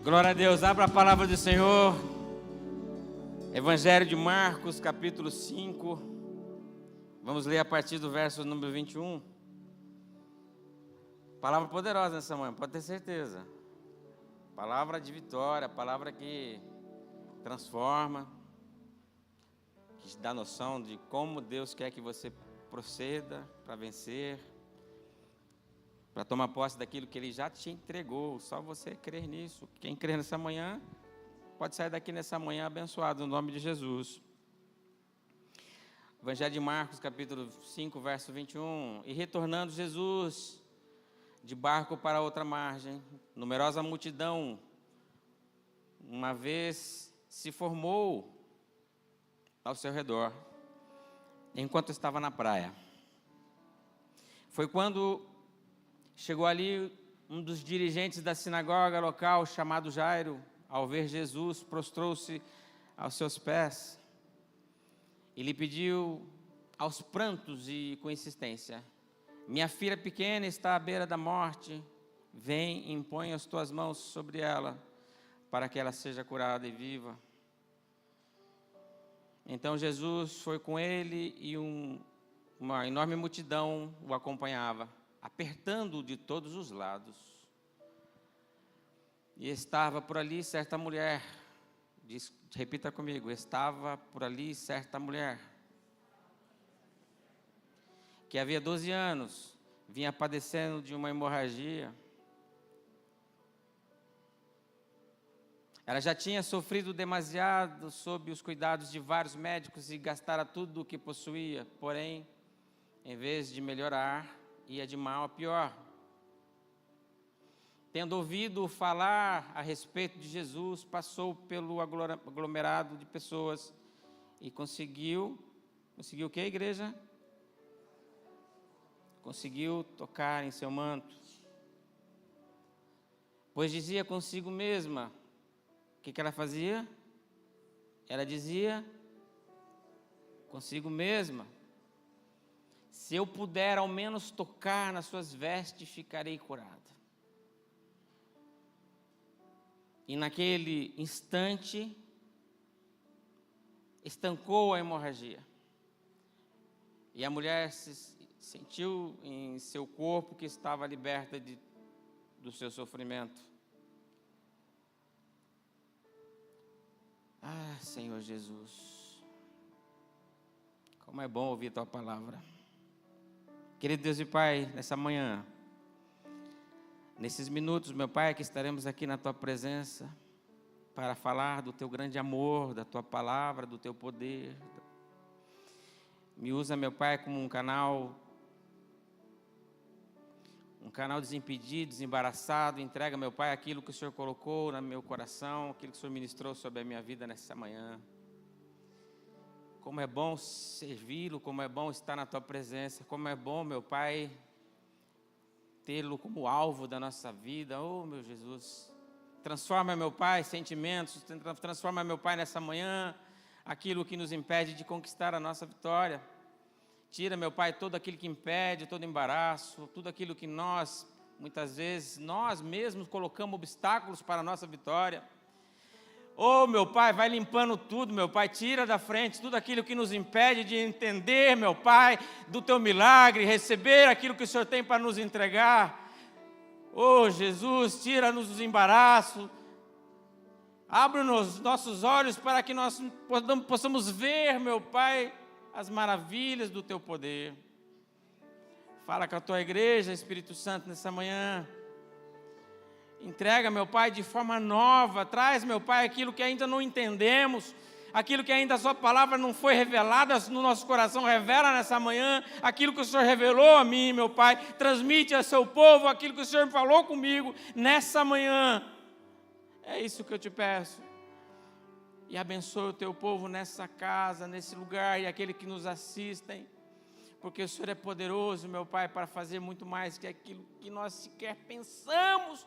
Glória a Deus, abra a palavra do Senhor. Evangelho de Marcos, capítulo 5. Vamos ler a partir do verso número 21. Palavra poderosa nessa manhã, pode ter certeza. Palavra de vitória, palavra que transforma, que dá noção de como Deus quer que você proceda para vencer, para tomar posse daquilo que Ele já te entregou. Só você crer nisso. Quem crer nessa manhã, pode sair daqui nessa manhã abençoado, no nome de Jesus. Evangelho de Marcos, capítulo 5, verso 21. E retornando Jesus de barco para outra margem, numerosa multidão, uma vez se formou ao seu redor, enquanto estava na praia. Foi quando chegou ali um dos dirigentes da sinagoga local, chamado Jairo. Ao ver Jesus, prostrou-se aos seus pés e lhe pediu aos prantos e com insistência: minha filha pequena está à beira da morte, vem e impõe as tuas mãos sobre ela, para que ela seja curada e viva. Então Jesus foi com ele e uma enorme multidão o acompanhava, apertando-o de todos os lados. E estava por ali certa mulher, repita comigo, estava por ali certa mulher, que havia 12 anos, vinha padecendo de uma hemorragia. Ela já tinha sofrido demasiado sob os cuidados de vários médicos e gastara tudo o que possuía, porém, em vez de melhorar, ia de mal a pior. Tendo ouvido falar a respeito de Jesus, passou pelo aglomerado de pessoas e conseguiu o que, igreja? Conseguiu tocar em seu manto. Pois dizia consigo mesma, o que ela fazia? Ela dizia consigo mesma: se eu puder ao menos tocar nas suas vestes, ficarei curada. E naquele instante, estancou a hemorragia. E a mulher se sentiu em seu corpo que estava liberta do seu sofrimento. Ah, Senhor Jesus, como é bom ouvir Tua palavra. Querido Deus e Pai, nessa manhã, nesses minutos, meu Pai, que estaremos aqui na Tua presença, para falar do Teu grande amor, da Tua palavra, do Teu poder. Me usa, meu Pai, como um canal desimpedido, desembaraçado. Entrega, meu Pai, aquilo que o Senhor colocou no meu coração, aquilo que o Senhor ministrou sobre a minha vida nessa manhã. Como é bom servi-lo, como é bom estar na Tua presença, como é bom, meu Pai, tê-lo como alvo da nossa vida. Oh, meu Jesus, transforma, meu Pai, sentimentos, transforma, meu Pai, nessa manhã, aquilo que nos impede de conquistar a nossa vitória. Tira, meu Pai, todo aquilo que impede, todo embaraço, tudo aquilo que muitas vezes, nós mesmos colocamos obstáculos para a nossa vitória. Oh, meu Pai, vai limpando tudo, meu Pai, tira da frente tudo aquilo que nos impede de entender, meu Pai, do Teu milagre, receber aquilo que o Senhor tem para nos entregar. Oh, Jesus, tira-nos os embaraços, abre-nos nossos olhos para que nós possamos ver, meu Pai, as maravilhas do Teu poder. Fala com a Tua igreja, Espírito Santo, nessa manhã. Entrega, meu Pai, de forma nova. Traz, meu Pai, aquilo que ainda não entendemos, aquilo que ainda a Sua palavra não foi revelada no nosso coração. Revela nessa manhã aquilo que o Senhor revelou a mim, meu Pai. Transmite a Seu povo aquilo que o Senhor falou comigo nessa manhã. É isso que eu te peço. E abençoe o Teu povo nessa casa, nesse lugar, e aquele que nos assistem. Porque o Senhor é poderoso, meu Pai, para fazer muito mais que aquilo que nós sequer pensamos.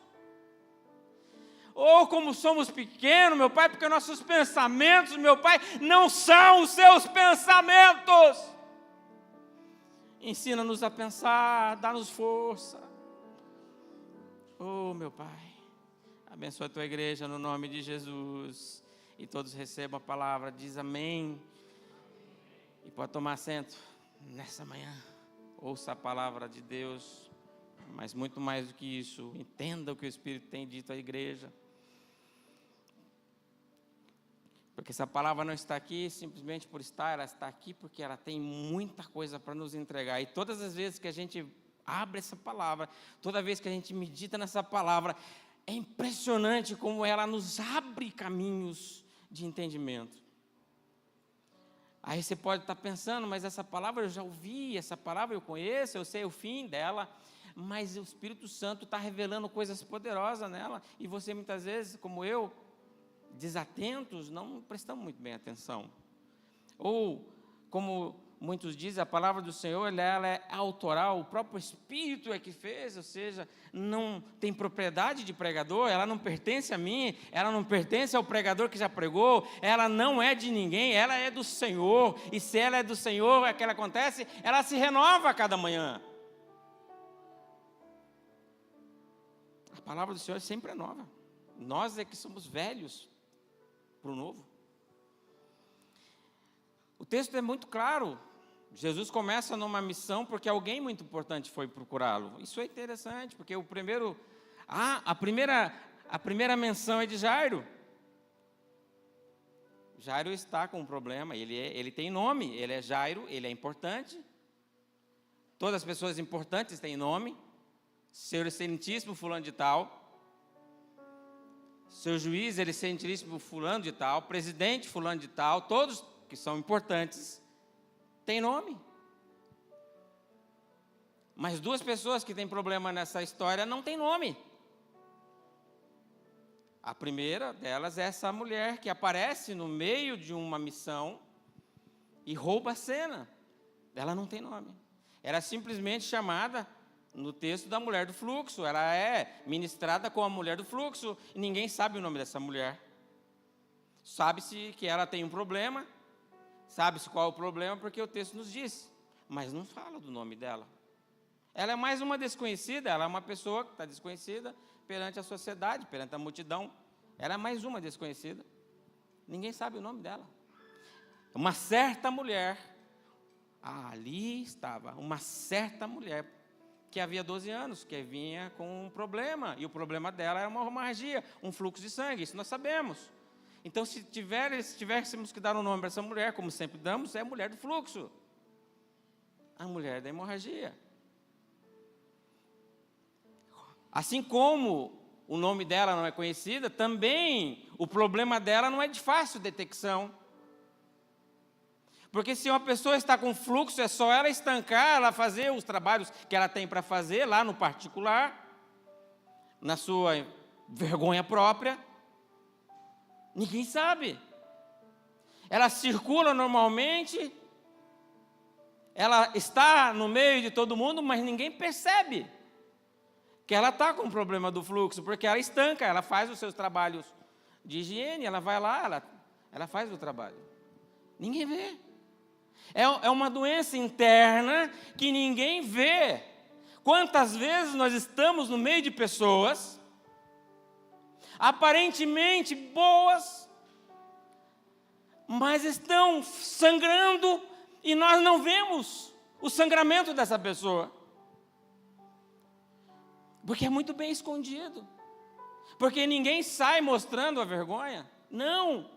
Ou como somos pequenos, meu Pai, porque nossos pensamentos, meu Pai, não são os Seus pensamentos. Ensina-nos a pensar, dá-nos força. Oh, meu Pai, Abençoa a tua igreja no nome de Jesus. E todos recebam a palavra. Diz amém. E pode tomar assento nessa manhã. Ouça a palavra de Deus. Mas muito mais do que isso, entenda o que o Espírito tem dito à igreja. Porque essa palavra não está aqui simplesmente por estar, ela está aqui porque ela tem muita coisa para nos entregar. E todas as vezes que a gente abre essa palavra, toda vez que a gente medita nessa palavra, é impressionante como ela nos abre caminhos de entendimento. Aí você pode estar pensando, mas essa palavra eu já ouvi, essa palavra eu conheço, eu sei o fim dela, mas o Espírito Santo está revelando coisas poderosas nela, e você muitas vezes, como eu, desatentos, não prestamos muito bem atenção. Ou, como muitos dizem, a palavra do Senhor, ela é autoral, o próprio Espírito é que fez, ou seja, não tem propriedade de pregador, ela não pertence a mim, ela não pertence ao pregador que já pregou, ela não é de ninguém, ela é do Senhor, e se ela é do Senhor, é que ela acontece, ela se renova a cada manhã. A palavra do Senhor sempre é nova, nós é que somos velhos para o novo. O texto é muito claro. Jesus começa numa missão porque alguém muito importante foi procurá-lo. Isso é interessante, porque a primeira menção é de Jairo. Jairo está com um problema, ele tem nome, ele é Jairo, ele é importante. Todas as pessoas importantes têm nome. Seu excelentíssimo fulano de tal. Seu juiz, ele excelentíssimo fulano de tal, presidente fulano de tal, todos que são importantes, têm nome. Mas duas pessoas que têm problema nessa história não têm nome. A primeira delas é essa mulher que aparece no meio de uma missão e rouba a cena. Ela não tem nome. Ela é simplesmente chamada no texto da mulher do fluxo, ela é ministrada como a mulher do fluxo, e ninguém sabe o nome dessa mulher. Sabe-se que ela tem um problema, sabe-se qual é o problema, porque o texto nos diz, mas não fala do nome dela. Ela é mais uma desconhecida, ela é uma pessoa que está desconhecida perante a sociedade, perante a multidão. Ela é mais uma desconhecida, ninguém sabe o nome dela. Uma certa mulher, ali estava, uma certa mulher, que havia 12 anos, que vinha com um problema, e o problema dela era uma hemorragia, um fluxo de sangue, isso nós sabemos. Então, se tivéssemos que dar um nome para essa mulher, como sempre damos, é a mulher do fluxo, a mulher da hemorragia. Assim como o nome dela não é conhecido, também o problema dela não é de fácil detecção. Porque se uma pessoa está com fluxo, é só ela estancar, ela fazer os trabalhos que ela tem para fazer lá no particular, na sua vergonha própria. Ninguém sabe. Ela circula normalmente, ela está no meio de todo mundo, mas ninguém percebe que ela está com o problema do fluxo, porque ela estanca, ela faz os seus trabalhos de higiene, ela vai lá, ela faz o trabalho. Ninguém vê. É uma doença interna que ninguém vê. Quantas vezes nós estamos no meio de pessoas aparentemente boas, mas estão sangrando e nós não vemos o sangramento dessa pessoa, porque é muito bem escondido, porque ninguém sai mostrando a vergonha, não,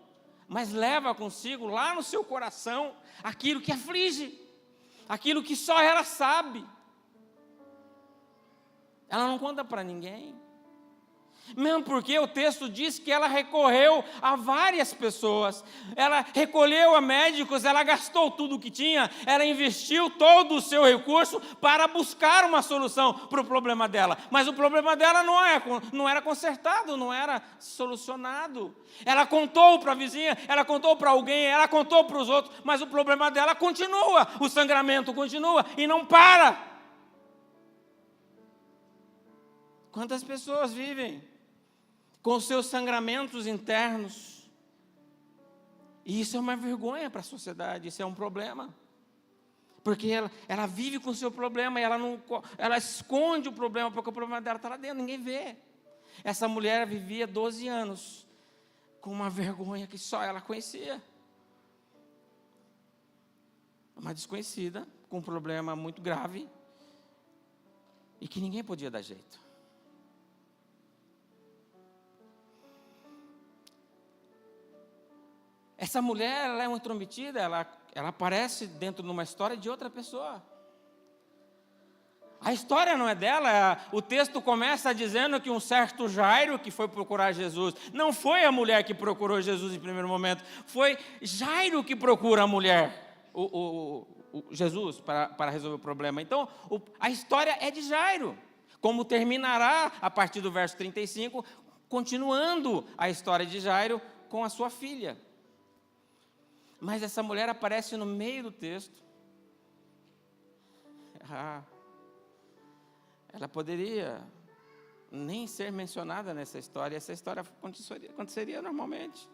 mas leva consigo lá no seu coração aquilo que aflige, aquilo que só ela sabe. Ela não conta para ninguém. Mesmo porque o texto diz que ela recorreu a várias pessoas, ela recolheu a médicos, ela gastou tudo o que tinha, ela investiu todo o seu recurso para buscar uma solução para o problema dela. Mas o problema dela não era consertado, não era solucionado. Ela contou para a vizinha, ela contou para alguém, ela contou para os outros, mas o problema dela continua, o sangramento continua e não para. Quantas pessoas vivem com seus sangramentos internos? E isso é uma vergonha para a sociedade, isso é um problema. Porque ela vive com o seu problema e ela esconde o problema, porque o problema dela está lá dentro, ninguém vê. Essa mulher vivia 12 anos com uma vergonha que só ela conhecia. Uma desconhecida, com um problema muito grave, e que ninguém podia dar jeito. Essa mulher, ela é uma intrometida, ela aparece dentro de uma história de outra pessoa. A história não é dela. O texto começa dizendo que um certo Jairo que foi procurar Jesus. Não foi a mulher que procurou Jesus em primeiro momento, foi Jairo que procura a mulher, o Jesus, para resolver o problema. Então, a história é de Jairo, como terminará a partir do verso 35, continuando a história de Jairo com a sua filha. Mas essa mulher aparece no meio do texto. Ela poderia nem ser mencionada nessa história. Essa história aconteceria normalmente.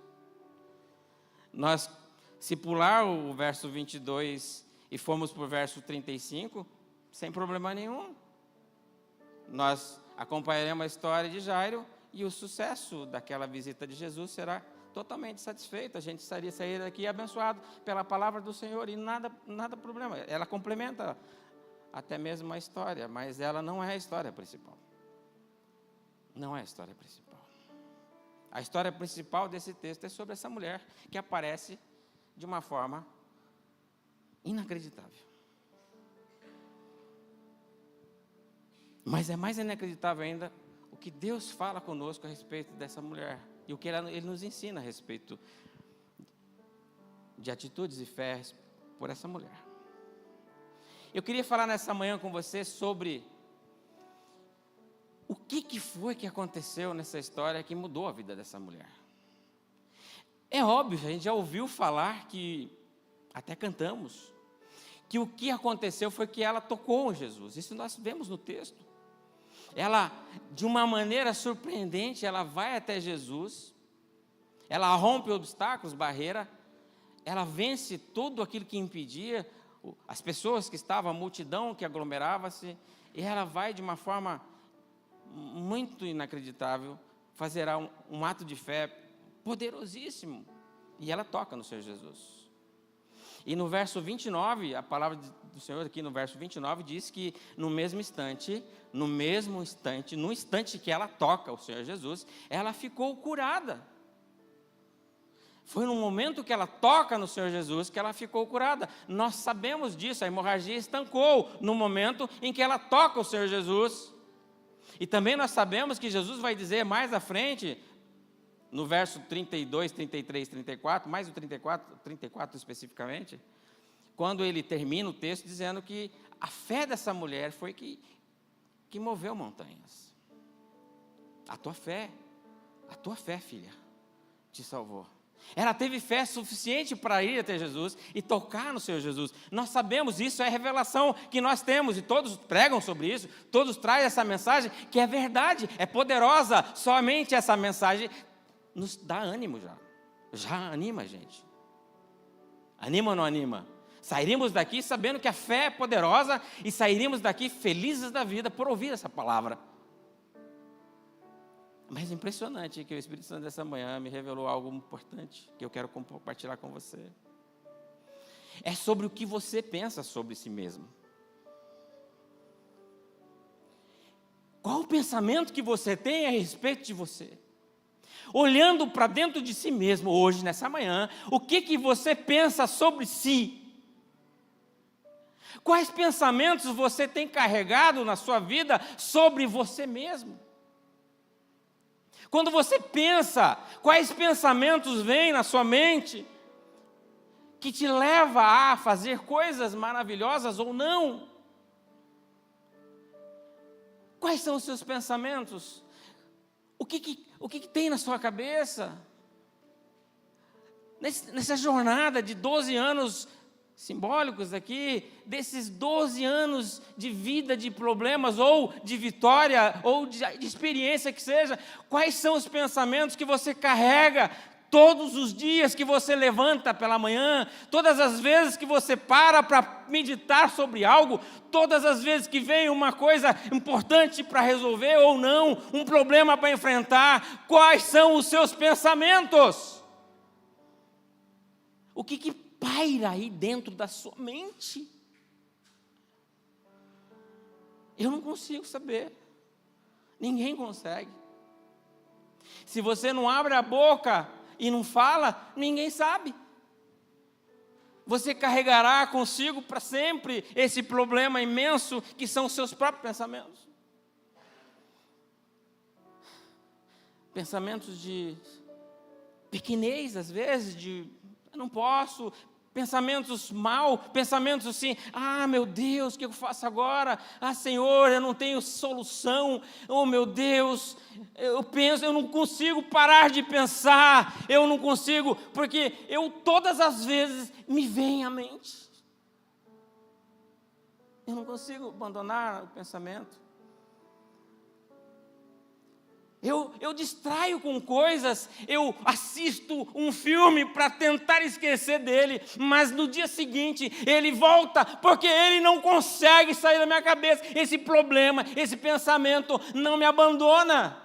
Se pular o verso 22 e formos para o verso 35, sem problema nenhum, nós acompanharemos a história de Jairo e o sucesso daquela visita de Jesus será totalmente satisfeito. A gente sair daqui abençoado pela palavra do Senhor e nada problema. Ela complementa até mesmo a história, mas ela não é a história principal. Não é a história principal. A história principal desse texto é sobre essa mulher que aparece de uma forma inacreditável. Mas é mais inacreditável ainda o que Deus fala conosco a respeito dessa mulher e o que Ele nos ensina a respeito de atitudes e fé por essa mulher. Eu queria falar nessa manhã com você sobre o que foi que aconteceu nessa história que mudou a vida dessa mulher. É óbvio, a gente já ouviu falar que, até cantamos, que o que aconteceu foi que ela tocou em Jesus. Isso nós vemos no texto. Ela, de uma maneira surpreendente, ela vai até Jesus, ela rompe obstáculos, barreira, ela vence tudo aquilo que impedia, as pessoas que estavam, a multidão que aglomerava-se, e ela vai de uma forma muito inacreditável, fazer um ato de fé poderosíssimo, e ela toca no Senhor Jesus. E no verso 29, a palavra do Senhor aqui no verso 29 diz que no instante que ela toca o Senhor Jesus, ela ficou curada. Foi no momento que ela toca no Senhor Jesus que ela ficou curada. Nós sabemos disso, a hemorragia estancou no momento em que ela toca o Senhor Jesus. E também nós sabemos que Jesus vai dizer mais à frente, no verso 32, 33, 34, mais o 34 especificamente, quando ele termina o texto dizendo que a fé dessa mulher foi que moveu montanhas. A tua fé, filha, te salvou. Ela teve fé suficiente para ir até Jesus e tocar no Senhor Jesus. Nós sabemos, isso é revelação que nós temos, e todos pregam sobre isso, todos trazem essa mensagem, que é verdade, é poderosa. Somente essa mensagem nos dá ânimo já anima a gente. Anima ou não anima? Sairíamos daqui sabendo que a fé é poderosa e sairíamos daqui felizes da vida por ouvir essa palavra. Mas é impressionante que o Espírito Santo dessa manhã me revelou algo importante que eu quero compartilhar com você. É sobre o que você pensa sobre si mesmo. Qual o pensamento que você tem a respeito de você? Olhando para dentro de si mesmo hoje, nessa manhã, o que você pensa sobre si? Quais pensamentos você tem carregado na sua vida sobre você mesmo? Quando você pensa, quais pensamentos vêm na sua mente que te leva a fazer coisas maravilhosas ou não? Quais são os seus pensamentos? O que tem na sua cabeça? Nessa jornada de 12 anos simbólicos aqui, desses 12 anos de vida, de problemas, ou de vitória, ou de experiência que seja, quais são os pensamentos que você carrega Todos os dias que você levanta pela manhã, todas as vezes que você para meditar sobre algo, todas as vezes que vem uma coisa importante para resolver ou não, um problema para enfrentar, quais são os seus pensamentos? O que paira aí dentro da sua mente? Eu não consigo saber. Ninguém consegue. Se você não abre a boca e não fala, ninguém sabe. Você carregará consigo para sempre esse problema imenso que são os seus próprios pensamentos. Pensamentos de pequenez, às vezes, de eu não posso. Pensamentos mal, pensamentos assim, meu Deus, o que eu faço agora? Senhor, eu não tenho solução, oh meu Deus, eu não consigo parar de pensar, eu não consigo, porque todas as vezes me vem à mente, eu não consigo abandonar o pensamento. Eu distraio com coisas, eu assisto um filme para tentar esquecer dele, mas no dia seguinte ele volta, porque ele não consegue sair da minha cabeça. Esse problema, esse pensamento não me abandona.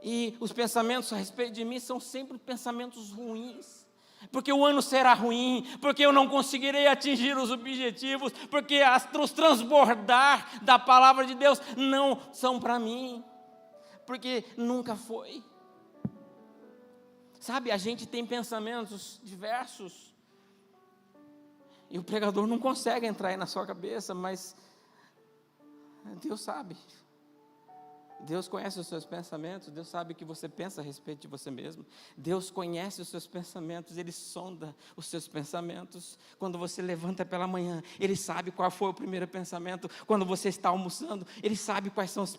E os pensamentos a respeito de mim são sempre pensamentos ruins. Porque o ano será ruim, porque eu não conseguirei atingir os objetivos, porque os transbordar da palavra de Deus não são para mim. Porque nunca foi. Sabe, a gente tem pensamentos diversos. E o pregador não consegue entrar aí na sua cabeça, mas Deus sabe. Deus conhece os seus pensamentos, Deus sabe o que você pensa a respeito de você mesmo. Deus conhece os seus pensamentos, Ele sonda os seus pensamentos. Quando você levanta pela manhã, Ele sabe qual foi o primeiro pensamento. Quando você está almoçando, Ele sabe quais são os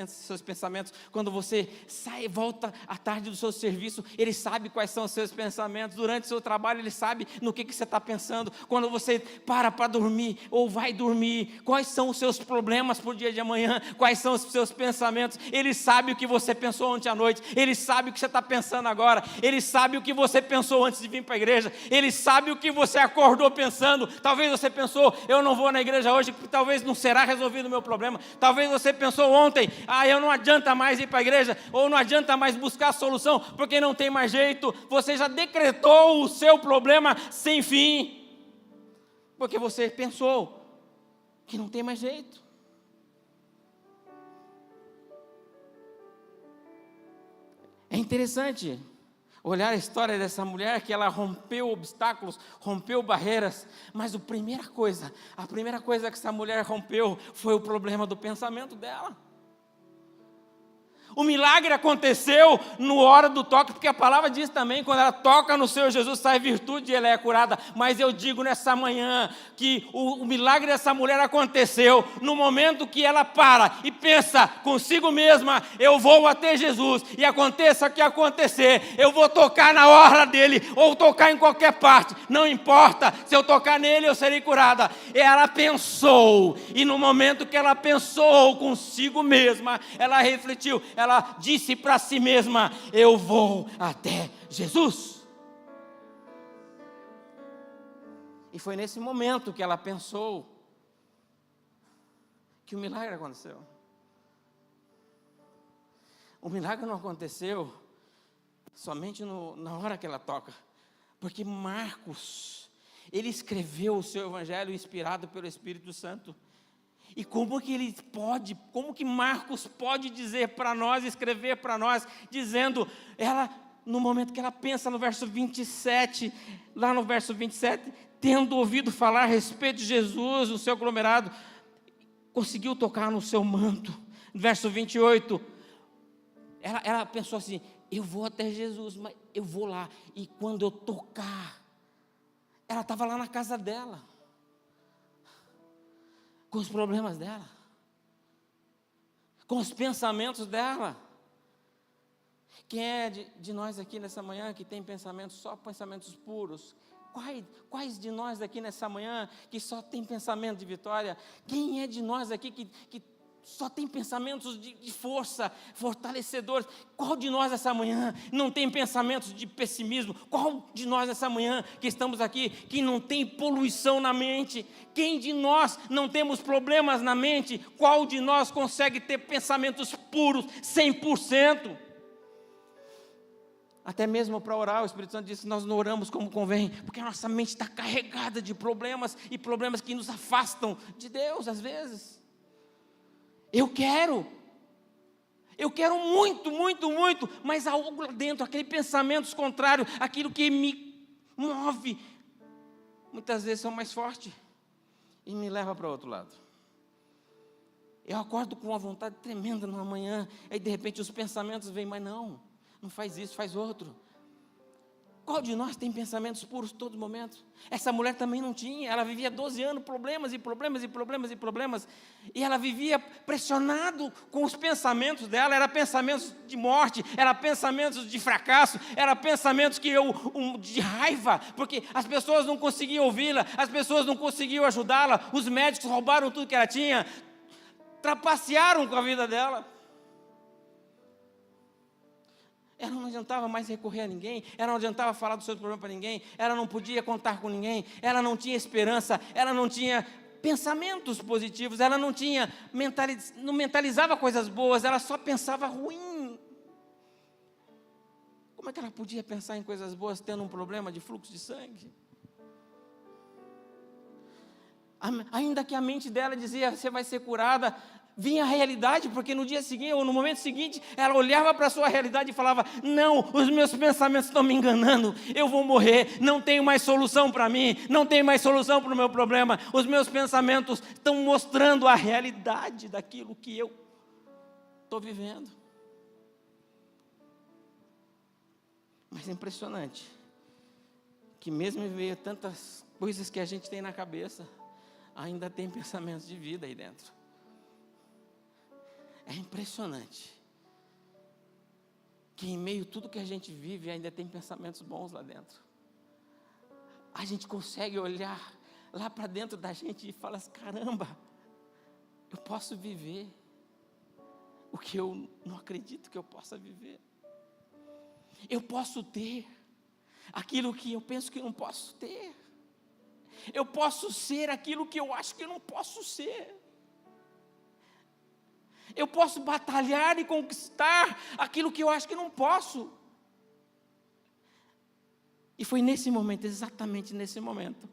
seus pensamentos. Quando você sai e volta à tarde do seu serviço, Ele sabe quais são os seus pensamentos. Durante o seu trabalho, Ele sabe no que você está pensando. Quando você para dormir ou vai dormir, quais são os seus problemas para o dia de amanhã, quais são os seus pensamentos. Ele sabe o que você pensou ontem à noite, Ele sabe o que você está pensando agora, Ele sabe o que você pensou antes de vir para a igreja, Ele sabe o que você acordou pensando. Talvez você pensou, eu não vou na igreja hoje, porque talvez não será resolvido o meu problema. Talvez você pensou ontem, eu não adianta mais ir para a igreja, ou não adianta mais buscar a solução, porque não tem mais jeito. Você já decretou o seu problema sem fim, porque você pensou que não tem mais jeito. É interessante olhar a história dessa mulher, que ela rompeu obstáculos, rompeu barreiras, mas a primeira coisa que essa mulher rompeu foi o problema do pensamento dela. O milagre aconteceu no hora do toque, porque a palavra diz também, quando ela toca no Senhor Jesus, sai virtude e ela é curada. Mas eu digo nessa manhã, que o milagre dessa mulher aconteceu no momento que ela para e pensa consigo mesma, eu vou até Jesus, e aconteça o que acontecer, eu vou tocar na orla dele, ou tocar em qualquer parte, não importa, se eu tocar nele eu serei curada. Ela pensou, e no momento que ela pensou consigo mesma, ela refletiu, ela disse para si mesma, eu vou até Jesus. E foi nesse momento que ela pensou que o milagre aconteceu. O milagre não aconteceu somente na hora que ela toca, porque Marcos, ele escreveu o seu evangelho inspirado pelo Espírito Santo. E como que Marcos pode dizer para nós, escrever para nós, dizendo, no momento que ela pensa no verso 27, lá no verso 27, tendo ouvido falar a respeito de Jesus, o seu aglomerado, conseguiu tocar no seu manto. No verso 28, ela pensou assim, eu vou até Jesus, mas eu vou lá, e quando eu tocar, ela estava lá na casa dela, com os problemas dela, com os pensamentos dela. Quem é de nós aqui nessa manhã que tem pensamentos, só pensamentos puros? Quais de nós aqui nessa manhã que só tem pensamento de vitória? Quem é de nós aqui que só tem pensamentos de força, fortalecedores. Qual de nós essa manhã não tem pensamentos de pessimismo? Qual de nós essa manhã que estamos aqui, que não tem poluição na mente? Quem de nós não temos problemas na mente? Qual de nós consegue ter pensamentos puros, 100%? Até mesmo para orar, o Espírito Santo disse que nós não oramos como convém, porque a nossa mente está carregada de problemas, e problemas que nos afastam de Deus às vezes. Eu quero muito, muito, muito, mas algo lá dentro, aquele pensamento contrário, aquilo que me move, muitas vezes são mais fortes e me leva para o outro lado. Eu acordo com uma vontade tremenda numa manhã, aí de repente os pensamentos vêm, mas não faz isso, faz outro. Qual de nós tem pensamentos puros todo momento? Essa mulher também não tinha, ela vivia 12 anos, problemas, e ela vivia pressionado com os pensamentos dela, era pensamentos de morte, era pensamentos de fracasso, era pensamentos de raiva, porque as pessoas não conseguiam ouvi-la, as pessoas não conseguiam ajudá-la, os médicos roubaram tudo que ela tinha, trapacearam com a vida dela. Ela não adiantava mais recorrer a ninguém, ela não adiantava falar dos seus problemas para ninguém, ela não podia contar com ninguém, ela não tinha esperança, ela não tinha pensamentos positivos, ela não mentalizava coisas boas, ela só pensava ruim. Como é que ela podia pensar em coisas boas tendo um problema de fluxo de sangue? Ainda que a mente dela dizia, você vai ser curada, vinha a realidade, porque no dia seguinte, ou no momento seguinte, ela olhava para a sua realidade e falava, não, os meus pensamentos estão me enganando, eu vou morrer, não tenho mais solução para mim, não tenho mais solução para o meu problema, os meus pensamentos estão mostrando a realidade daquilo que eu estou vivendo. Mas é impressionante, que mesmo em meio a tantas coisas que a gente tem na cabeça, ainda tem pensamentos de vida aí dentro. É impressionante que em meio a tudo que a gente vive ainda tem pensamentos bons lá dentro. A gente consegue olhar lá para dentro da gente e falar assim, caramba, eu posso viver o que eu não acredito que eu possa viver. Eu posso ter aquilo que eu penso que não posso ter. Eu posso ser aquilo que eu acho que eu não posso ser. Eu posso batalhar e conquistar aquilo que eu acho que não posso. E foi nesse momento, exatamente nesse momento,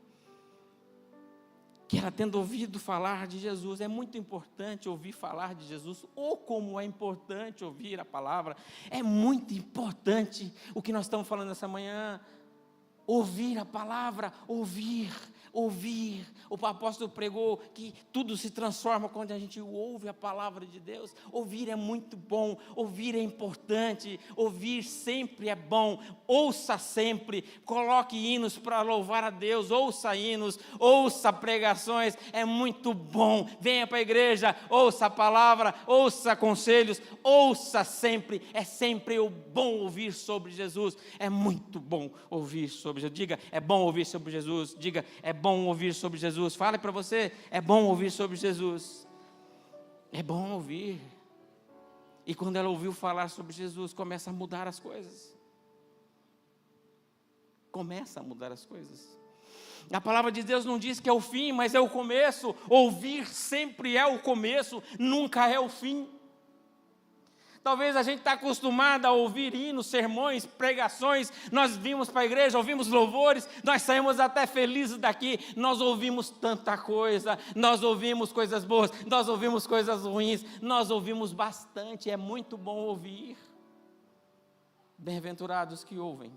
que ela, tendo ouvido falar de Jesus, é muito importante ouvir falar de Jesus, ou como é importante ouvir a palavra, é muito importante o que nós estamos falando essa manhã, ouvir a palavra, ouvir. O apóstolo pregou que tudo se transforma quando a gente ouve a palavra de Deus. Ouvir é muito bom, ouvir é importante, ouvir sempre é bom. Ouça sempre, coloque hinos para louvar a Deus, ouça hinos, ouça pregações, é muito bom. Venha para a igreja, ouça a palavra, ouça conselhos, ouça sempre, é sempre bom ouvir sobre Jesus. É muito bom ouvir sobre Jesus. Diga, é bom ouvir sobre Jesus. Diga, é bom ouvir sobre Jesus. Fale para você, é bom ouvir sobre Jesus. É bom ouvir. E quando ela ouviu falar sobre Jesus, começa a mudar as coisas. Começa a mudar as coisas. A palavra de Deus não diz que é o fim, mas é o começo. Ouvir sempre é o começo, nunca é o fim. Talvez a gente está acostumado a ouvir hinos, sermões, pregações, nós vimos para a igreja, ouvimos louvores, nós saímos até felizes daqui, nós ouvimos tanta coisa, nós ouvimos coisas boas, nós ouvimos coisas ruins, nós ouvimos bastante, é muito bom ouvir. Bem-aventurados que ouvem.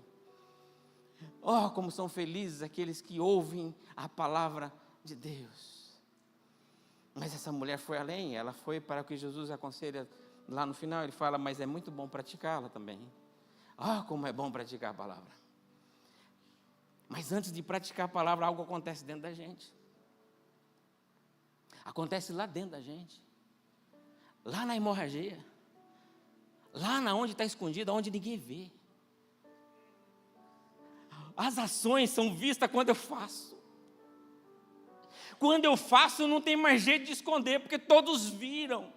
Oh, como são felizes aqueles que ouvem a palavra de Deus. Mas essa mulher foi além, ela foi para o que Jesus aconselha. Lá no final ele fala, mas é muito bom praticá-la também. Como é bom praticar a palavra. Mas antes de praticar a palavra, algo acontece dentro da gente. Acontece lá dentro da gente. Lá na hemorragia. Lá na onde está escondido, onde ninguém vê. As ações são vistas quando eu faço. Quando eu faço, não tem mais jeito de esconder, porque todos viram.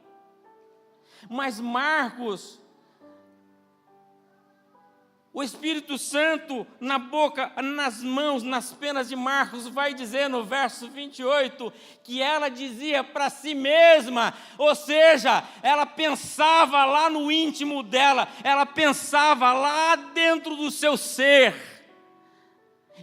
Mas Marcos, o Espírito Santo na boca, nas mãos, nas penas de Marcos, vai dizer no verso 28, que ela dizia para si mesma, ou seja, ela pensava lá no íntimo dela, ela pensava lá dentro do seu ser.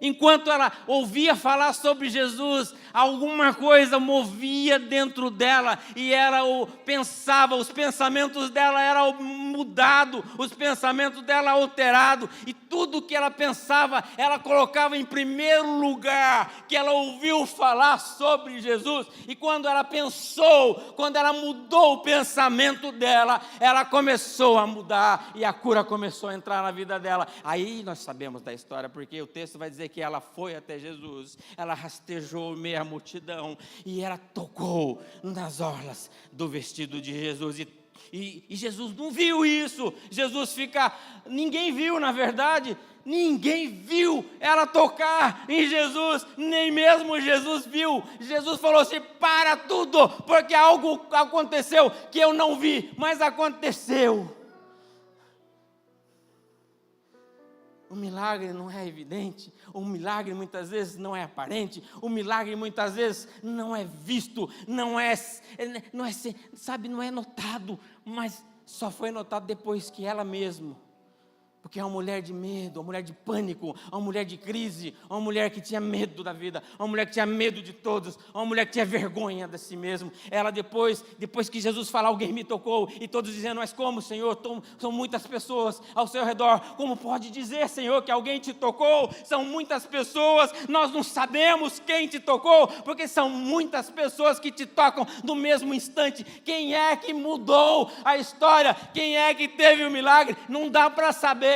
Enquanto ela ouvia falar sobre Jesus, alguma coisa movia dentro dela e ela pensava, os pensamentos dela eram mudados, os pensamentos dela alterados, e tudo que ela pensava, ela colocava em primeiro lugar, que ela ouviu falar sobre Jesus. E quando ela pensou, quando ela mudou o pensamento dela, ela começou a mudar e a cura começou a entrar na vida dela. Aí nós sabemos da história, porque o texto vai dizer que ela foi até Jesus, ela rastejou meia multidão e ela tocou nas orlas do vestido de Jesus, e Jesus não viu isso. Ninguém viu, na verdade, ninguém viu ela tocar em Jesus, nem mesmo Jesus viu. Jesus falou assim: para tudo, porque algo aconteceu que eu não vi, mas aconteceu. O milagre não é evidente, o milagre muitas vezes não é aparente, o milagre muitas vezes não é visto, não é notado, mas só foi notado depois que ela mesma, porque é uma mulher de medo, uma mulher de pânico, uma mulher de crise, uma mulher que tinha medo da vida, uma mulher que tinha medo de todos, uma mulher que tinha vergonha de si mesma. Ela depois que Jesus fala, alguém me tocou, e todos dizendo, mas como, Senhor? São muitas pessoas ao seu redor, como pode dizer, Senhor, que alguém te tocou? São muitas pessoas, nós não sabemos quem te tocou, porque são muitas pessoas que te tocam no mesmo instante. Quem é que mudou a história? Quem é que teve o milagre? Não dá para saber.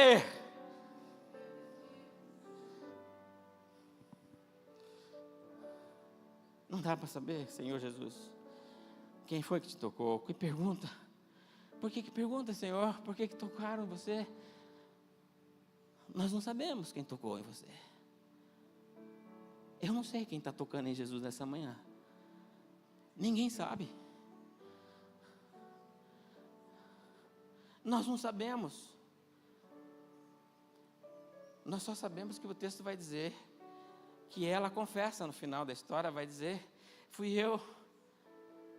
Não dá para saber, Senhor Jesus, quem foi que te tocou. Que pergunta? Por que pergunta, Senhor? Por que tocaram em você? Nós não sabemos quem tocou em você. Eu não sei quem está tocando em Jesus nessa manhã. Ninguém sabe. Nós não sabemos. Nós só sabemos que o texto vai dizer que ela confessa no final da história, vai dizer, fui eu,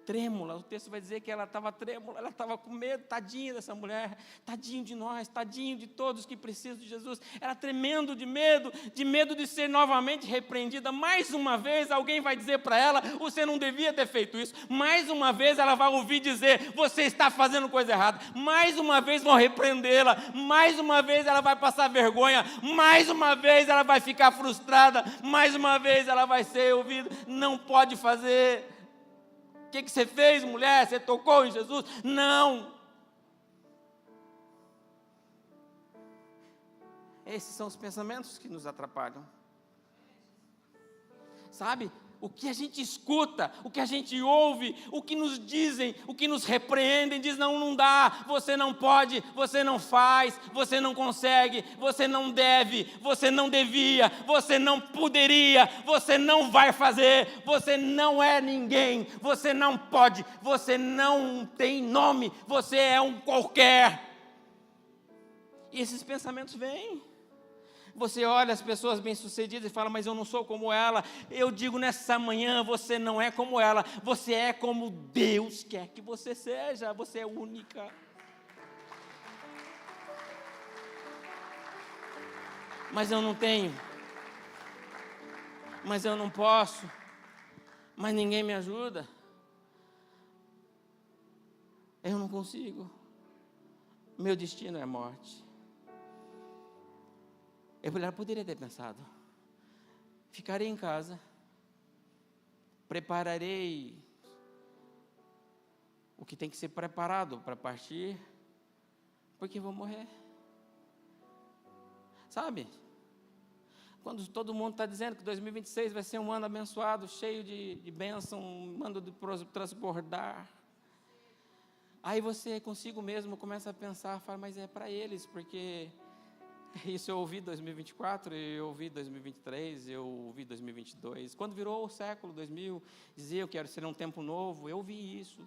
trêmula. O texto vai dizer que ela estava trêmula, ela estava com medo, tadinha dessa mulher, tadinho de nós, tadinho de todos que precisam de Jesus. Ela tremendo de medo de ser novamente repreendida. Mais uma vez alguém vai dizer para ela, você não devia ter feito isso. Mais uma vez ela vai ouvir dizer, você está fazendo coisa errada. Mais uma vez vão repreendê-la, mais uma vez ela vai passar vergonha, mais uma vez ela vai ficar frustrada, mais uma vez ela vai ser ouvida, não pode fazer. O que você fez, mulher? Você tocou em Jesus? Não. Esses são os pensamentos que nos atrapalham. Sabe? O que a gente escuta, o que a gente ouve, o que nos dizem, o que nos repreendem, diz, não dá, você não pode, você não faz, você não consegue, você não deve, você não devia, você não poderia, você não vai fazer, você não é ninguém, você não pode, você não tem nome, você é um qualquer. E esses pensamentos vêm. Você olha as pessoas bem-sucedidas e fala, mas eu não sou como ela. Eu digo nessa manhã, você não é como ela, você é como Deus quer que você seja, você é única. Mas eu não tenho, mas eu não posso, mas ninguém me ajuda. Eu não consigo, meu destino é morte. Eu poderia ter pensado, ficarei em casa, prepararei o que tem que ser preparado para partir, porque vou morrer. Sabe, quando todo mundo está dizendo que 2026 vai ser um ano abençoado, cheio de bênção, um ano de transbordar, aí você consigo mesmo começa a pensar, fala, mas é para eles, porque... Isso eu ouvi 2024, eu ouvi 2023, eu ouvi 2022. Quando virou o século 2000, dizia eu quero ser um tempo novo, eu ouvi isso.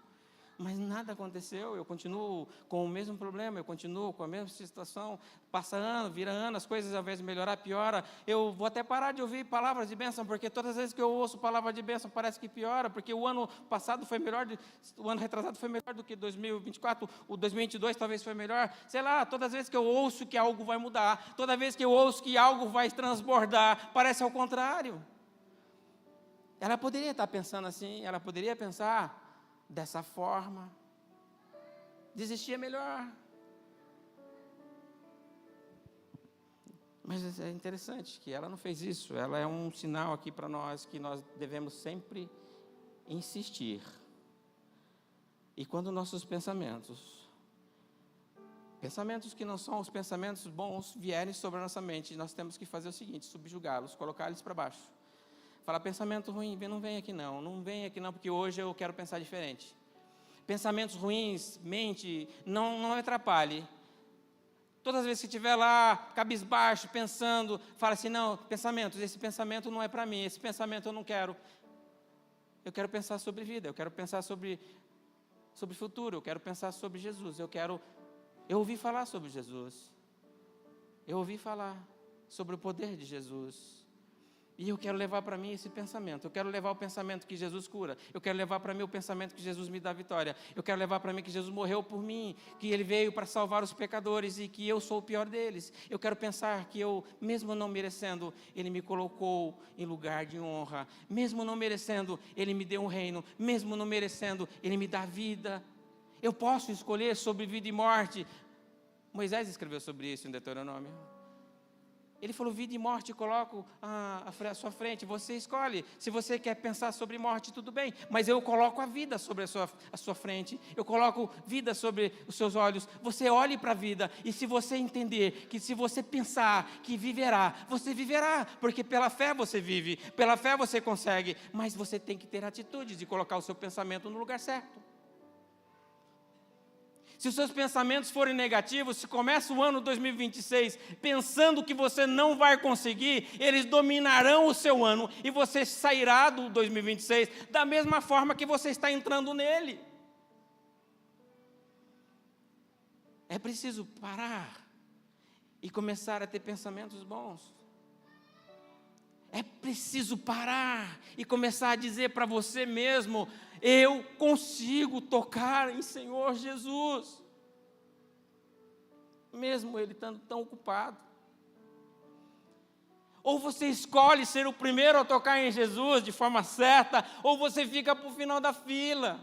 Mas nada aconteceu, eu continuo com o mesmo problema, eu continuo com a mesma situação, passa ano, vira ano, as coisas ao invés de melhorar, piora. Eu vou até parar de ouvir palavras de bênção, porque todas as vezes que eu ouço palavra de bênção parece que piora, porque o ano passado foi melhor, o ano retrasado foi melhor do que 2024, o 2022 talvez foi melhor, sei lá, todas as vezes que eu ouço que algo vai mudar, toda vez que eu ouço que algo vai transbordar, parece ao contrário. Ela poderia estar pensando assim, ela poderia pensar dessa forma, desistir é melhor. Mas é interessante que ela não fez isso. Ela é um sinal aqui para nós que nós devemos sempre insistir. E quando nossos pensamentos que não são os pensamentos bons, vierem sobre a nossa mente, nós temos que fazer o seguinte: subjugá-los, colocá-los para baixo. Falar, pensamento ruim, não vem aqui não vem aqui não, porque hoje eu quero pensar diferente. Pensamentos ruins, mente, não me atrapalhe. Todas as vezes que estiver lá, cabisbaixo, pensando, fala assim, não, pensamentos, esse pensamento não é para mim, esse pensamento eu não quero. Eu quero pensar sobre vida, eu quero pensar sobre futuro, eu quero pensar sobre Jesus, eu ouvi falar sobre Jesus. Eu ouvi falar sobre o poder de Jesus. E eu quero levar para mim esse pensamento. Eu quero levar o pensamento que Jesus cura. Eu quero levar para mim o pensamento que Jesus me dá vitória. Eu quero levar para mim que Jesus morreu por mim, que Ele veio para salvar os pecadores e que eu sou o pior deles. Eu quero pensar que eu, mesmo não merecendo, Ele me colocou em lugar de honra. Mesmo não merecendo, Ele me deu um reino. Mesmo não merecendo, Ele me dá vida. Eu posso escolher sobre vida e morte. Moisés escreveu sobre isso em Deuteronômio. Ele falou, vida e morte coloco à sua frente, você escolhe. Se você quer pensar sobre morte, tudo bem, mas eu coloco a vida sobre a sua frente, eu coloco vida sobre os seus olhos. Você olhe para a vida, e se você entender que se você pensar que viverá, você viverá, porque pela fé você vive, pela fé você consegue, mas você tem que ter atitude de colocar o seu pensamento no lugar certo. Se os seus pensamentos forem negativos, se começa o ano 2026 pensando que você não vai conseguir, eles dominarão o seu ano e você sairá do 2026 da mesma forma que você está entrando nele. É preciso parar e começar a ter pensamentos bons. É preciso parar e começar a dizer para você mesmo, eu consigo tocar em Senhor Jesus. Mesmo Ele estando tão ocupado. Ou você escolhe ser o primeiro a tocar em Jesus de forma certa, ou você fica para o final da fila.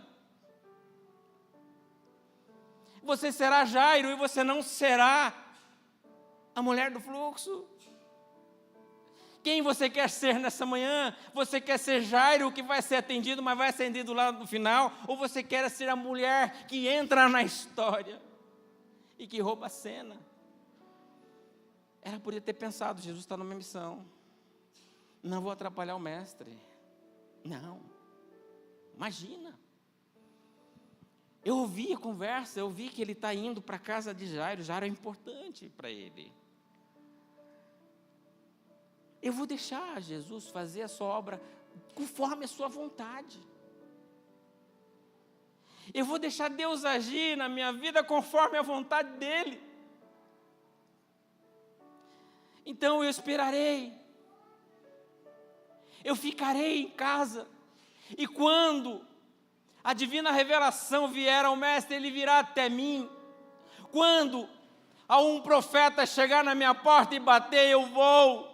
Você será Jairo e você não será a mulher do fluxo. Quem você quer ser nessa manhã? Você quer ser Jairo, que vai ser atendido, mas vai ser atendido lá no final? Ou você quer ser a mulher que entra na história e que rouba a cena? Ela podia ter pensado, Jesus está numa missão. Não vou atrapalhar o mestre. Não. Imagina. Eu ouvi a conversa, eu vi que ele está indo para a casa de Jairo. Jairo é importante para ele. Eu vou deixar Jesus fazer a sua obra conforme a sua vontade. Eu vou deixar Deus agir na minha vida conforme a vontade dEle. Então eu esperarei. Eu ficarei em casa. E quando a divina revelação vier ao mestre, ele virá até mim. Quando a um profeta chegar na minha porta e bater, eu vou.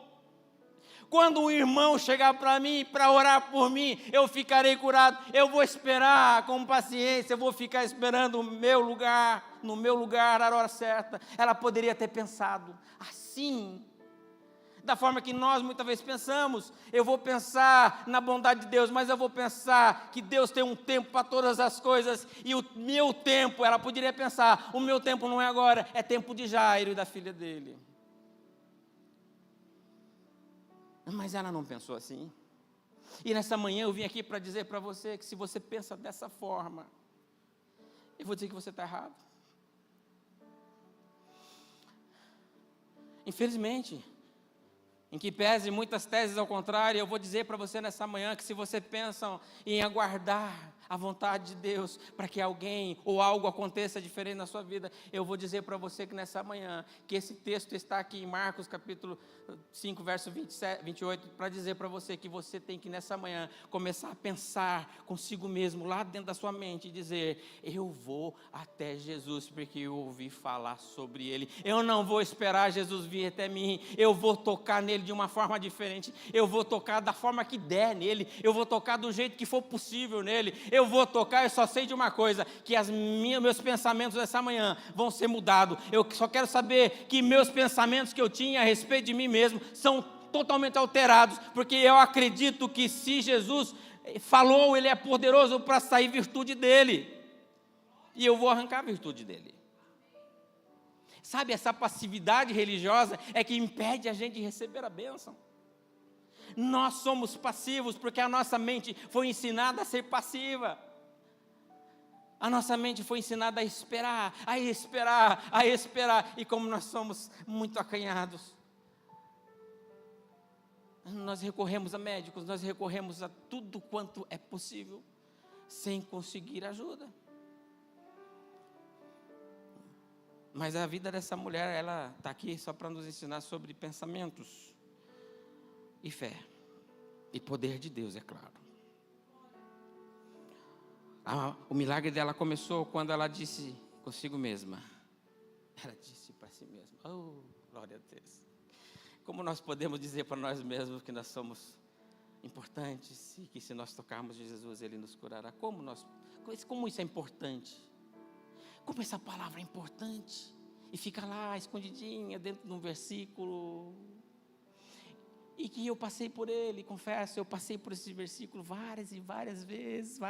Quando um irmão chegar para mim, para orar por mim, eu ficarei curado. Eu vou esperar com paciência, eu vou ficar esperando no meu lugar, a hora certa. Ela poderia ter pensado assim, da forma que nós muitas vezes pensamos. Eu vou pensar na bondade de Deus, mas eu vou pensar que Deus tem um tempo para todas as coisas, e o meu tempo, ela poderia pensar, o meu tempo não é agora, é tempo de Jairo e da filha dele. Mas ela não pensou assim. E nessa manhã eu vim aqui para dizer para você que se você pensa dessa forma, eu vou dizer que você está errado. Infelizmente, em que pese muitas teses ao contrário, eu vou dizer para você nessa manhã que se você pensa em aguardar a vontade de Deus, para que alguém ou algo aconteça diferente na sua vida, eu vou dizer para você que nessa manhã, que esse texto está aqui em Marcos capítulo 5, verso 28, para dizer para você que você tem que nessa manhã começar a pensar consigo mesmo, lá dentro da sua mente, e dizer: eu vou até Jesus, porque eu ouvi falar sobre Ele, eu não vou esperar Jesus vir até mim, eu vou tocar nele de uma forma diferente, eu vou tocar da forma que der nele, eu vou tocar do jeito que for possível nele, eu vou tocar. Eu só sei de uma coisa, que meus pensamentos dessa manhã vão ser mudados. Eu só quero saber que meus pensamentos que eu tinha a respeito de mim mesmo são totalmente alterados, porque eu acredito que se Jesus falou, Ele é poderoso para sair virtude dele, e eu vou arrancar a virtude dele. Sabe, essa passividade religiosa é que impede a gente de receber a bênção. Nós somos passivos porque a nossa mente foi ensinada a ser passiva. A nossa mente foi ensinada a esperar, a esperar, a esperar. E como nós somos muito acanhados, nós recorremos a médicos, nós recorremos a tudo quanto é possível, sem conseguir ajuda. Mas a vida dessa mulher, ela está aqui só para nos ensinar sobre pensamentos e fé, e poder de Deus, é claro. O milagre dela começou quando ela disse consigo mesma. Ela disse para si mesma: oh, glória a Deus. Como nós podemos dizer para nós mesmos que nós somos importantes, e que se nós tocarmos de Jesus, Ele nos curará? Como isso é importante? Como essa palavra é importante, e fica lá escondidinha dentro de um versículo, e que eu passei por ele, confesso, eu passei por esse versículo várias e várias vezes,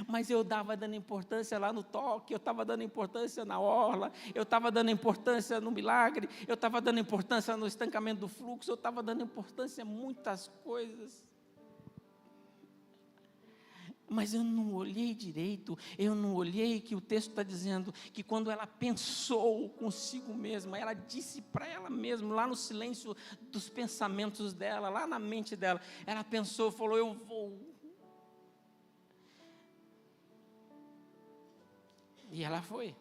mas eu estava dando importância lá no toque, eu estava dando importância na orla, eu estava dando importância no milagre, eu estava dando importância no estancamento do fluxo, eu estava dando importância a muitas coisas. Mas eu não olhei direito, eu não olhei que o texto está dizendo que quando ela pensou consigo mesma, ela disse para ela mesma, lá no silêncio dos pensamentos dela, lá na mente dela, ela pensou, falou: eu vou. E ela foi,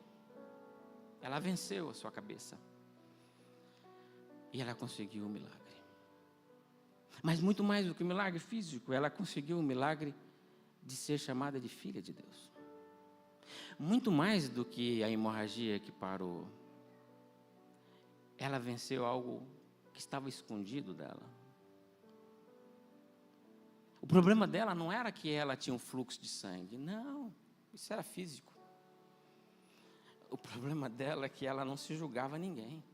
ela venceu a sua cabeça, e ela conseguiu o milagre. Mas muito mais do que o milagre físico, ela conseguiu o milagre de ser chamada de filha de Deus. Muito mais do que a hemorragia que parou, ela venceu algo que estava escondido dela. O problema dela não era que ela tinha um fluxo de sangue, não, isso era físico. O problema dela é que ela não se julgava ninguém.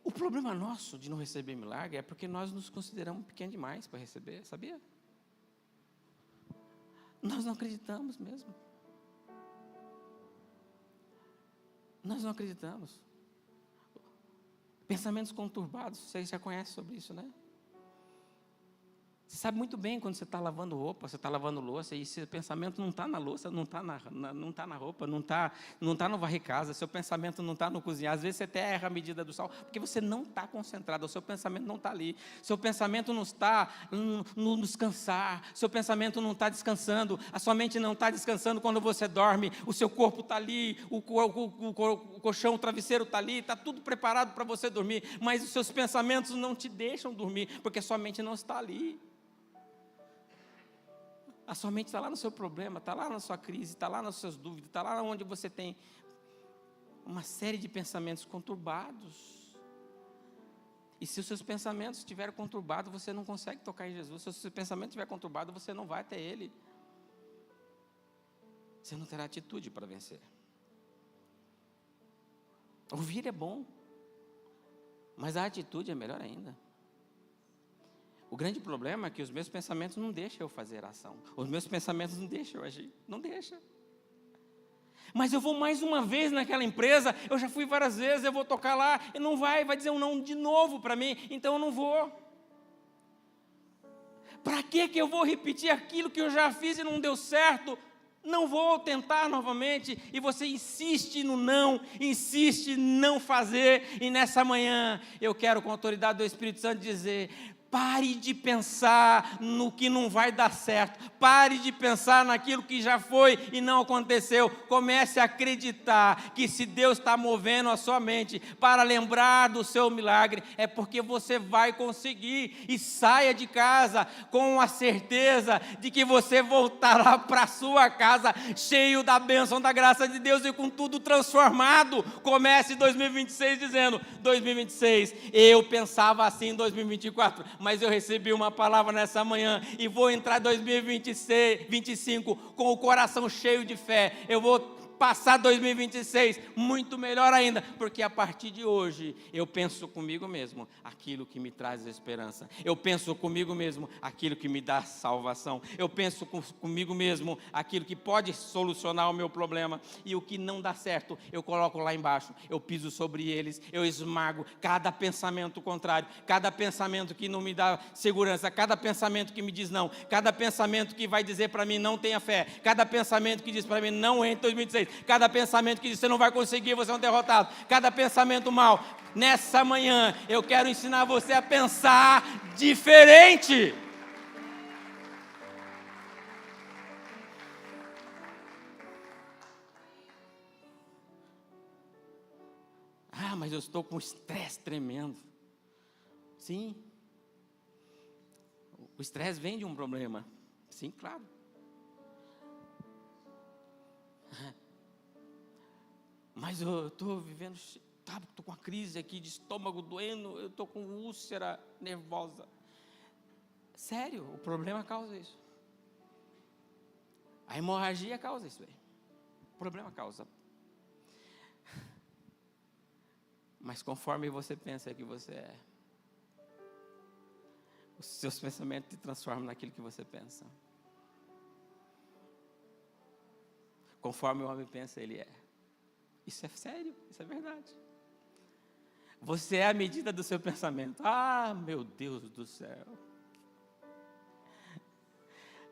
O problema nosso de não receber milagre é porque nós nos consideramos pequenos demais para receber, sabia? Nós não acreditamos mesmo. Nós não acreditamos. Pensamentos conturbados, vocês já conhecem sobre isso, né? Você sabe muito bem quando você está lavando roupa, você está lavando louça, e seu pensamento não está na louça, não está na roupa, não está no varrer casa, seu pensamento não está no cozinhar. Às vezes você até erra a medida do sal, porque você não está concentrado, o seu pensamento não está ali. Seu pensamento não está no descansar, seu pensamento não está descansando, a sua mente não está descansando quando você dorme, o seu corpo está ali, o colchão, o travesseiro está ali, está tudo preparado para você dormir, mas os seus pensamentos não te deixam dormir, porque sua mente não está ali. A sua mente está lá no seu problema, está lá na sua crise, está lá nas suas dúvidas, está lá onde você tem uma série de pensamentos conturbados. E se os seus pensamentos estiverem conturbados, você não consegue tocar em Jesus. Se o seu pensamento estiver conturbado, você não vai até Ele. Você não terá atitude para vencer. Ouvir é bom, mas a atitude é melhor ainda. O grande problema é que os meus pensamentos não deixam eu fazer a ação. Os meus pensamentos não deixam eu agir. Não deixam. Mas eu vou mais uma vez naquela empresa, eu já fui várias vezes, eu vou tocar lá, e não vai dizer um não de novo para mim, então eu não vou. Para que eu vou repetir aquilo que eu já fiz e não deu certo? Não vou tentar novamente. E você insiste no não, insiste em não fazer. E nessa manhã eu quero, com a autoridade do Espírito Santo, dizer: Pare de pensar no que não vai dar certo. Pare de pensar naquilo que já foi e não aconteceu. Comece a acreditar que se Deus está movendo a sua mente para lembrar do seu milagre, é porque você vai conseguir. E saia de casa com a certeza de que você voltará para a sua casa cheio da bênção, da graça de Deus e com tudo transformado. Comece 2026 dizendo: 2026, eu pensava assim em 2024, mas eu recebi uma palavra nessa manhã e vou entrar 2025 com o coração cheio de fé. Eu vou passar 2026 muito melhor ainda, porque a partir de hoje eu penso comigo mesmo aquilo que me traz esperança, eu penso comigo mesmo aquilo que me dá salvação, eu penso comigo mesmo aquilo que pode solucionar o meu problema, e o que não dá certo eu coloco lá embaixo, eu piso sobre eles, eu esmago cada pensamento contrário, cada pensamento que não me dá segurança, cada pensamento que me diz não, cada pensamento que vai dizer para mim não tenha fé, cada pensamento que diz para mim não entre em 2026, cada pensamento que diz você não vai conseguir, você é um derrotado, cada pensamento mal. Nessa manhã eu quero ensinar você a pensar diferente. Ah, mas eu estou com estresse tremendo. Sim, o estresse vem de um problema. Sim, claro. Mas eu estou vivendo, estou com uma crise aqui de estômago doendo, eu estou com úlcera nervosa. Sério, o problema causa isso. A hemorragia causa isso aí. O problema causa. Mas conforme você pensa que você é, os seus pensamentos te transformam naquilo que você pensa. Conforme o homem pensa, ele é. Isso é sério, isso é verdade. Você é a medida do seu pensamento. Ah, meu Deus do céu.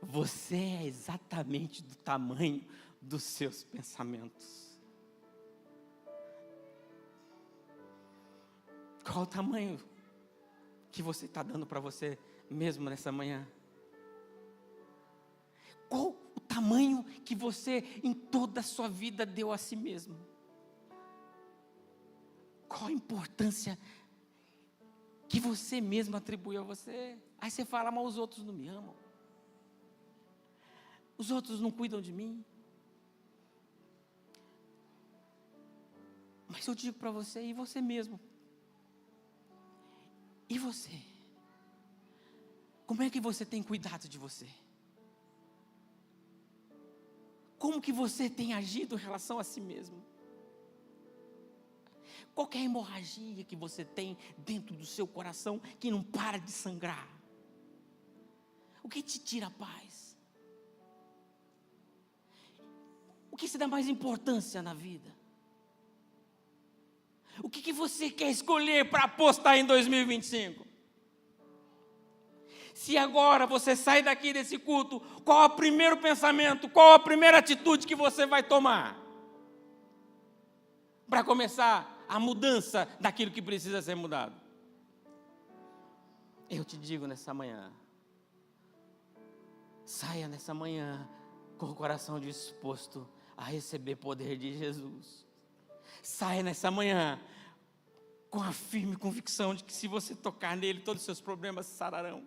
Você é exatamente do tamanho dos seus pensamentos. Qual o tamanho que você está dando para você mesmo nessa manhã? Qual o tamanho que você em toda a sua vida deu a si mesmo? Qual a importância que você mesmo atribui a você? Aí você fala, mas os outros não me amam. Os outros não cuidam de mim. Mas eu digo para você, e você mesmo? E você? Como é que você tem cuidado de você? Como que você tem agido em relação a si mesmo? Qual que é a hemorragia que você tem dentro do seu coração que não para de sangrar? O que te tira a paz? O que se dá mais importância na vida? O que você quer escolher para apostar em 2025? Se agora você sai daqui desse culto, qual é o primeiro pensamento, qual a primeira atitude que você vai tomar? Para começar a mudança daquilo que precisa ser mudado. Eu te digo nessa manhã, saia nessa manhã com o coração disposto a receber poder de Jesus. Saia nessa manhã com a firme convicção de que se você tocar nele, todos os seus problemas sararão.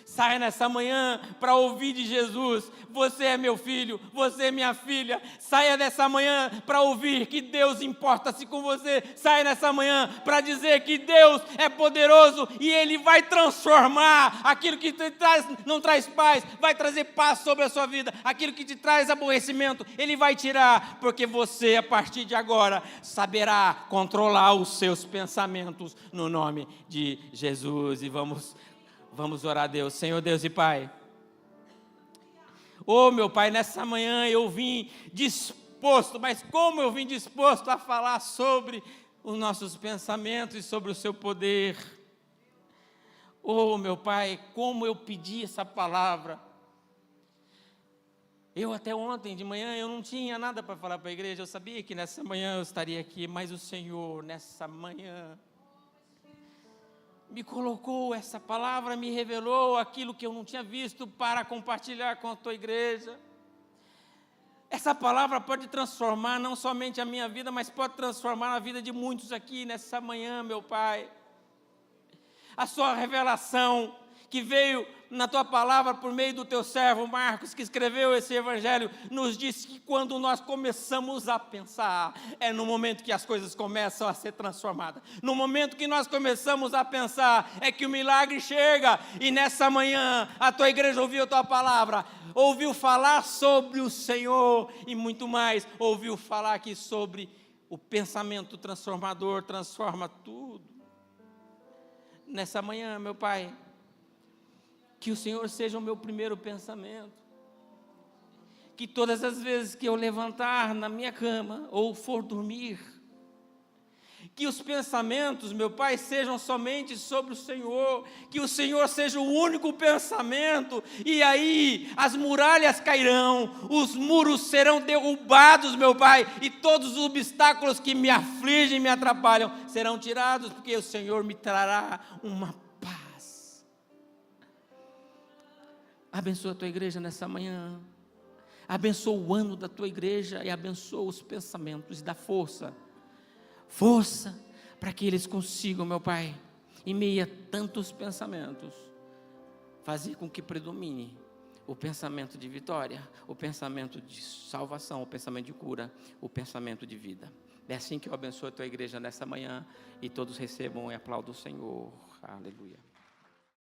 Saia nessa manhã para ouvir de Jesus, você é meu filho, você é minha filha. Saia nessa manhã para ouvir que Deus importa-se com você. Saia nessa manhã para dizer que Deus é poderoso e Ele vai transformar aquilo que te traz, não traz paz, vai trazer paz sobre a sua vida. Aquilo que te traz aborrecimento, Ele vai tirar, porque você, a partir de agora, saberá controlar os seus pensamentos no nome de Jesus. E Vamos orar a Deus. Senhor Deus e Pai. Oh, meu Pai, nessa manhã eu vim disposto, mas como eu vim disposto a falar sobre os nossos pensamentos e sobre o seu poder. Oh, meu Pai, como eu pedi essa palavra. Eu até ontem de manhã eu não tinha nada para falar para a igreja, eu sabia que nessa manhã eu estaria aqui, mas o Senhor, nessa manhã, me colocou essa palavra, me revelou aquilo que eu não tinha visto para compartilhar com a tua igreja. Essa palavra pode transformar não somente a minha vida, mas pode transformar a vida de muitos aqui nessa manhã, meu Pai. A sua revelação que veio na tua palavra por meio do teu servo Marcos, que escreveu esse evangelho, nos diz que quando nós começamos a pensar, é no momento que as coisas começam a ser transformadas. No momento que nós começamos a pensar, é que o milagre chega. E nessa manhã, a tua igreja ouviu a tua palavra, ouviu falar sobre o Senhor e muito mais, ouviu falar aqui sobre o pensamento transformador, transforma tudo. Nessa manhã, meu Pai, que o Senhor seja o meu primeiro pensamento, que todas as vezes que eu levantar na minha cama ou for dormir, que os pensamentos, meu Pai, sejam somente sobre o Senhor, que o Senhor seja o único pensamento, e aí as muralhas cairão, os muros serão derrubados, meu Pai, e todos os obstáculos que me afligem, me atrapalham, serão tirados, porque o Senhor me trará uma paz. Abençoa a tua igreja nessa manhã, abençoa o ano da tua igreja e abençoa os pensamentos, dá força para que eles consigam, meu Pai, em meio a tantos pensamentos, fazer com que predomine o pensamento de vitória, o pensamento de salvação, o pensamento de cura, o pensamento de vida. É assim que eu abençoo a tua igreja nessa manhã, e todos recebam e aplaudam o Senhor. Aleluia.